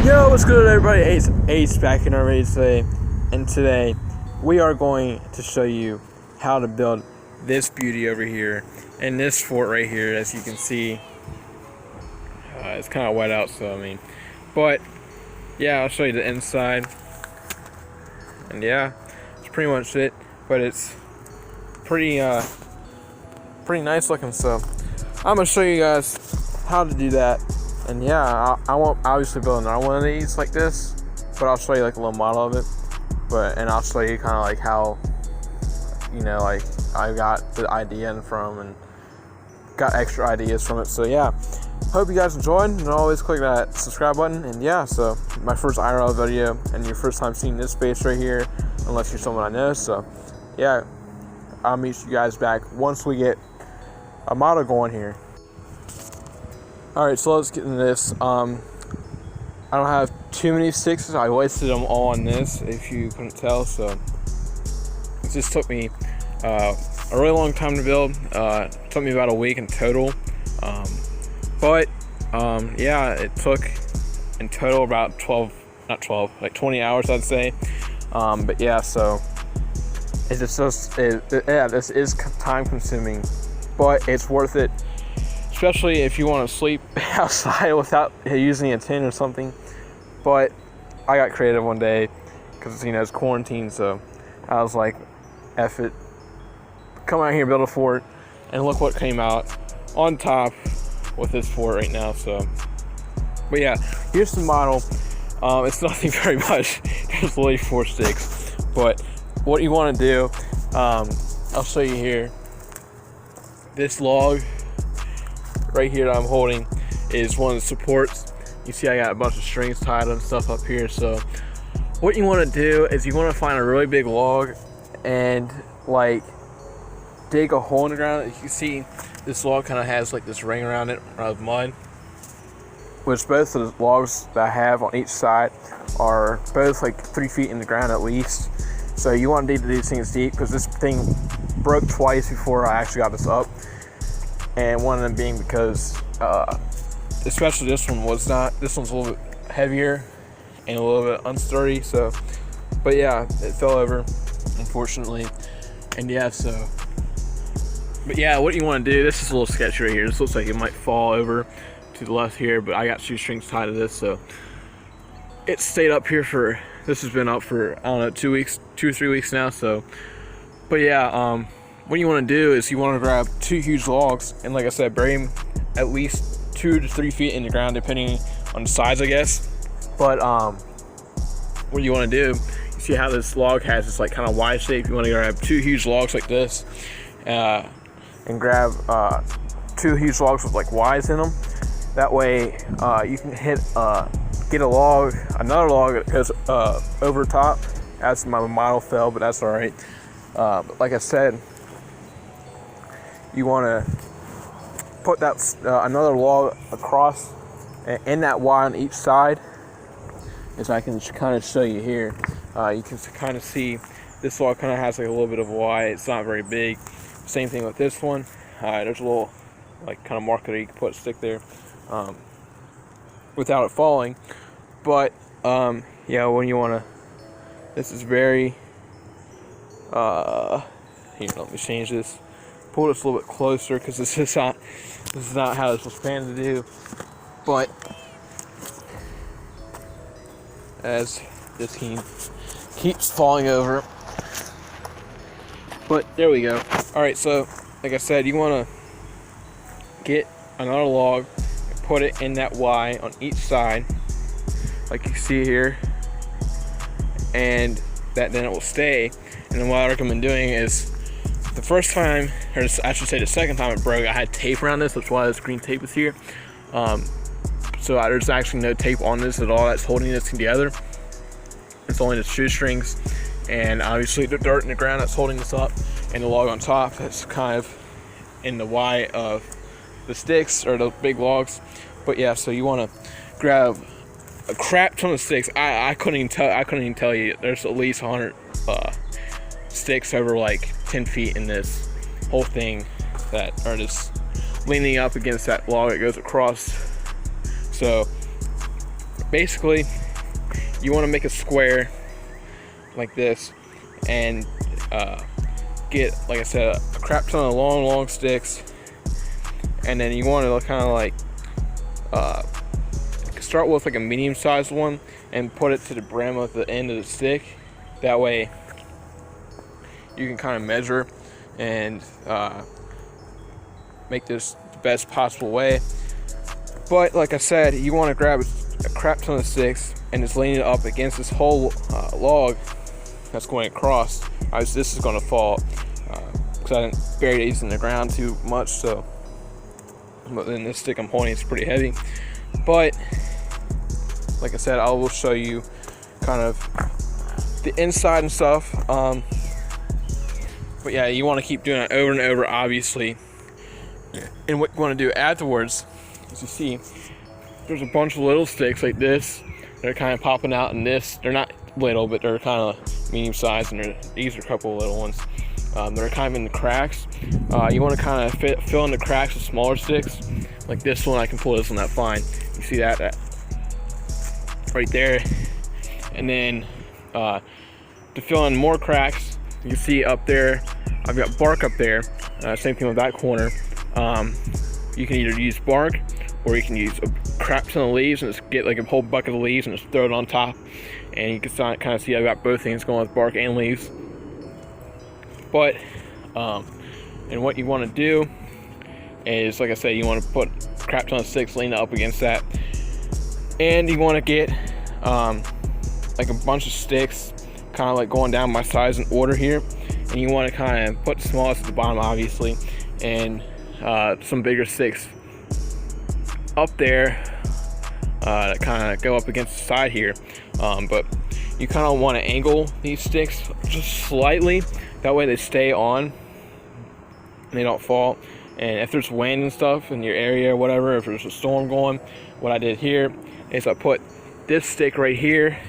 Yo, what's good everybody? Ace back in our video today, and today we are going to show you how to build this beauty over here and this fort right here. As you can see, it's kind of wet out, so but yeah, I'll show you the inside, and yeah, it's pretty much it. But it's pretty nice looking, so I'm gonna show you guys how to do that. And yeah, I won't obviously build another one of these like this, but I'll show you like a little model of it. And I'll show you kind of like how, like I got the idea from and got extra ideas from it. So yeah, hope you guys enjoyed, and always click that subscribe button. And yeah, so my first IRL video and your first time seeing this space right here, unless you're someone I know. So yeah, I'll meet you guys back once we get a model going here. Alright, so let's get into this. I don't have too many sticks. I wasted them all on this, if you couldn't tell. So it just took me a really long time to build. It took me about a week in total. Yeah, it took in total about 20 hours, I'd say. But yeah, so this is time consuming, but it's worth it. Especially if you want to sleep outside without using a tent or something. But I got creative one day because it's quarantine, so I was like, F it, come out here, build a fort, and look what came out on top with this fort right now. So, but yeah, here's the model. It's nothing very much, just literally 4 sticks. But what you want to do, I'll show you here. This log right here that I'm holding is one of the supports. You see I got a bunch of strings tied and stuff up here. So what you want to do is you want to find a really big log and like dig a hole in the ground. You see this log kind of has like this ring around it of mud, which both of the logs that I have on each side are both like 3 feet in the ground at least. So you want to dig these things deep, because this thing broke twice before I actually got this up. And one of them being because, especially this one's a little bit heavier and a little bit unsturdy. So, but yeah, it fell over, unfortunately. And yeah, but yeah, what you want to do, this is a little sketchy right here. This looks like it might fall over to the left here, but I got 2 strings tied to this, so it stayed up here this has been up for, I don't know, 2 or 3 weeks now. So, but yeah, what you want to do is you want to grab 2 huge logs, and like I said, bury them at least 2 to 3 feet in the ground, depending on the size, I guess. But what you want to do, you see how this log has this like kind of Y shape. You want to grab 2 huge logs like this, and grab 2 huge logs with like Y's in them. That way you can get another log that goes over top. As my model fell, but that's all right. But like I said, you want to put that another log across in that Y on each side. As I can kind of show you here, you can kind of see this log kind of has like a little bit of Y. It's not very big. Same thing with this one. There's a little like kind of marker you can put a stick there without it falling. But yeah, when you want to, this is very here, let me change this. Pull this a little bit closer, because this is not how this was planned to do. But as this keeps falling over. But there we go. Alright, so like I said, you want to get another log and put it in that Y on each side, like you see here, and then it will stay. And then what I recommend doing is, the first time, or I should say the second time it broke, I had tape around this. That's why this green tape is here. So there's actually no tape on this at all that's holding this together. It's only the shoestrings, and obviously the dirt in the ground that's holding this up, and the log on top that's kind of in the Y of the sticks or the big logs. But yeah, so you want to grab a crap ton of sticks. I couldn't even tell you. There's at least 100 sticks over like 10 feet in this whole thing that are just leaning up against that log that goes across. So basically, you want to make a square like this, and get, like I said, a crap ton of long sticks, and then you want to kind of like start with like a medium-sized one and put it to the brim of the end of the stick. That way you can kind of measure and make this the best possible way. But like I said, you want to grab a crap ton of sticks and just lean it up against this whole log that's going across. Obviously this is going to fall because I didn't bury these in the ground too much, so, but then this stick I'm holding is pretty heavy. But like I said, I will show you kind of the inside and stuff. But yeah, you want to keep doing it over and over, obviously. And what you want to do afterwards, as you see, there's a bunch of little sticks like this. They're kind of popping out in this. They're not little, but they're kind of medium sized, and these are a couple of little ones. They're kind of in the cracks. You want to kind of fill in the cracks with smaller sticks. Like this one, I can pull this one out fine. You see that right there. And then to fill in more cracks, you can see up there, I've got bark up there. Same thing with that corner. You can either use bark, or you can use a crap ton of leaves and just get like a whole bucket of leaves and just throw it on top. And you can kind of see I've got both things going with bark and leaves. But and what you want to do is, like I said, you want to put a crap ton of sticks leaning up against that, and you want to get like a bunch of sticks kind of like going down by size and order here, and you want to kind of put the smallest at the bottom, obviously, and some bigger sticks up there that kind of go up against the side here. But you kind of want to angle these sticks just slightly, that way they stay on and they don't fall. And if there's wind and stuff in your area or whatever, if there's a storm going, what I did here is I put this stick right here,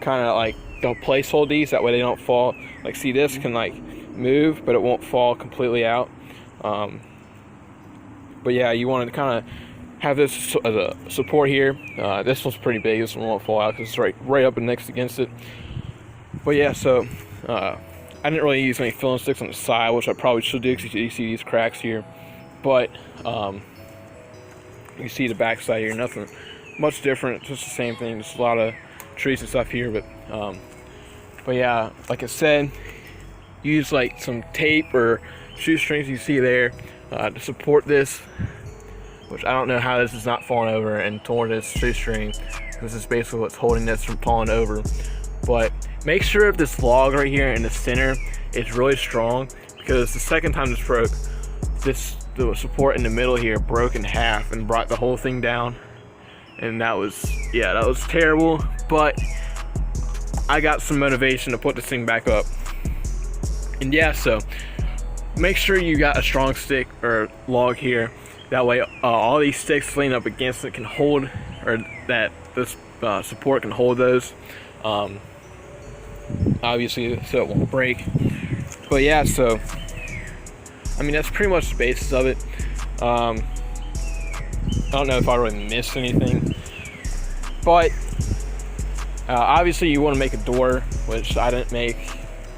kind of like they'll place hold these, that way they don't fall. Like, see, this can like move, but it won't fall completely out. But yeah, you want to kind of have this as a support here. This one's pretty big. This one won't fall out because it's right up and next against it. But yeah, so I didn't really use any filling sticks on the side, which I probably should do because you see these cracks here. But you see the back side here, nothing much different, just the same thing, just a lot of trees and stuff here. But yeah, like I said, use like some tape or shoestrings you see there to support this, which I don't know how this is not falling over and torn this shoestring. This is basically what's holding this from falling over. But make sure this log right here in the center is really strong, because the second time this broke, the support in the middle here broke in half and brought the whole thing down. And that was terrible, but I got some motivation to put this thing back up. And yeah, so make sure you got a strong stick or log here. That way all these sticks leaning up against it can hold, or that this support can hold those. Obviously, so it won't break. But yeah, so I mean, that's pretty much the basis of it. I don't know if I really missed anything, but obviously you want to make a door, which I didn't make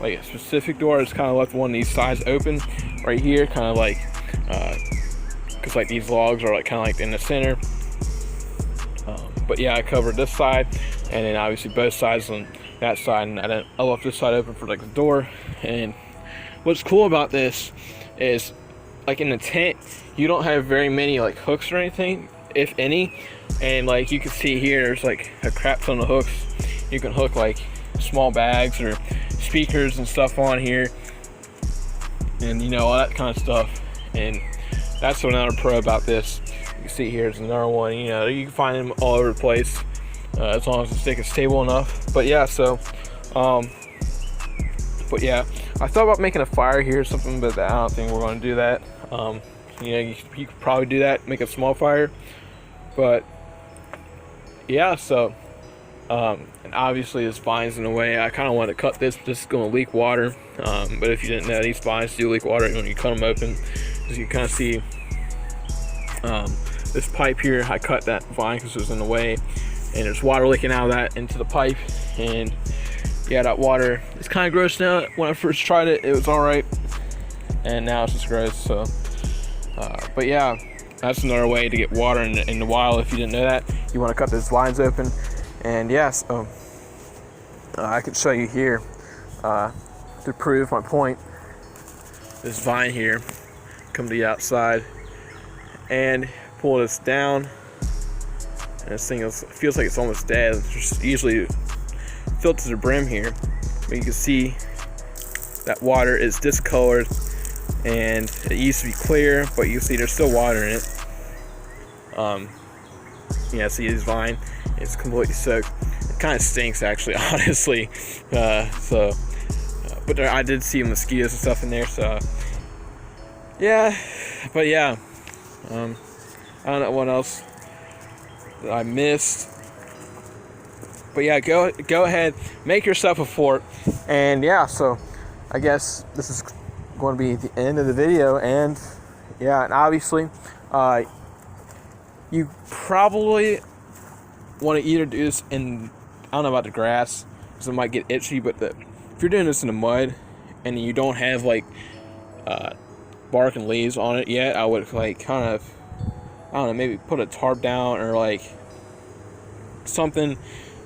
like a specific door. I just kind of left one of these sides open right here, kind of like because like these logs are like kind of like in the center. But yeah, I covered this side, and then obviously both sides on that side, and I left this side open for like the door. And what's cool about this is, like in the tent, you don't have very many like hooks or anything, if any. And like you can see here, there's like a crap ton of hooks. You can hook like small bags or speakers and stuff on here, and you know, all that kind of stuff. And that's another pro about this. You can see here's another one. You know, you can find them all over the place as long as the stick is stable enough. But yeah, so but yeah, I thought about making a fire here or something, but I don't think we're going to do that. You know, you could probably do that, make a small fire. But yeah, so and obviously this vine's in the way. I kind of want to cut this. This is going to leak water. But if you didn't know, these vines do leak water when you cut them open. As you kind of see, this pipe here, I cut that vine because it was in the way. and there's water leaking out of that into the pipe. And yeah, that water is kind of gross now. When I first tried it, it was all right, and now it's just gross. So but yeah, that's another way to get water in the wild. If you didn't know that, you want to cut those vines open. And yeah, so I can show you here to prove my point. This vine here, come to the outside and pull this down, and this thing feels like it's almost dead. It's just usually filled to the brim here, but you can see that water is discolored, and it used to be clear, but you see there's still water in it. Yeah, see this vine, it's completely soaked. It kind of stinks actually, honestly. But I did see mosquitoes and stuff in there, so yeah. But yeah, I don't know what else that I missed. But yeah, go ahead, make yourself a fort. And yeah, so I guess this is going to be the end of the video. And yeah, and obviously you probably want to either do this in, I don't know about the grass, because it might get itchy, but if you're doing this in the mud and you don't have like bark and leaves on it yet, I would like kind of, I don't know, maybe put a tarp down or like something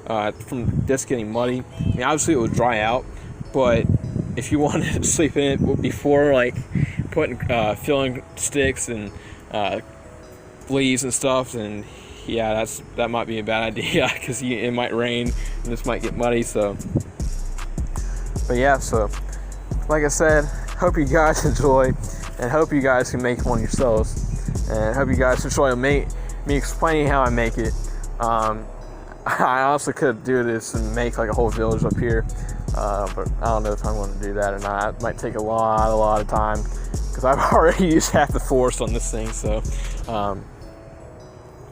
from this getting muddy. I mean, obviously it would dry out, but if you wanted to sleep in it before, like putting filling sticks and leaves and stuff, and yeah, that might be a bad idea, because it might rain and this might get muddy. So but yeah, so like I said, hope you guys enjoy, and hope you guys can make one yourselves, and hope you guys enjoy me explaining how I make it. I honestly could do this and make like a whole village up here, but I don't know if I'm going to do that or not. It might take a lot of time, because I've already used half the forest on this thing. So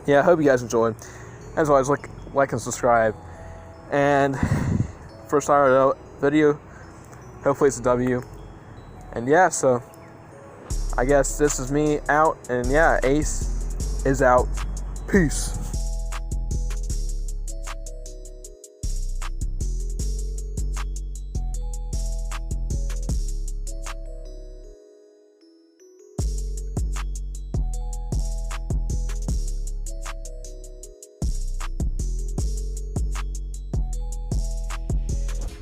yeah, I hope you guys enjoyed. As always, like and subscribe. And first video, hopefully it's a W. And yeah, so I guess this is me out, and yeah, Ace is out. Peace.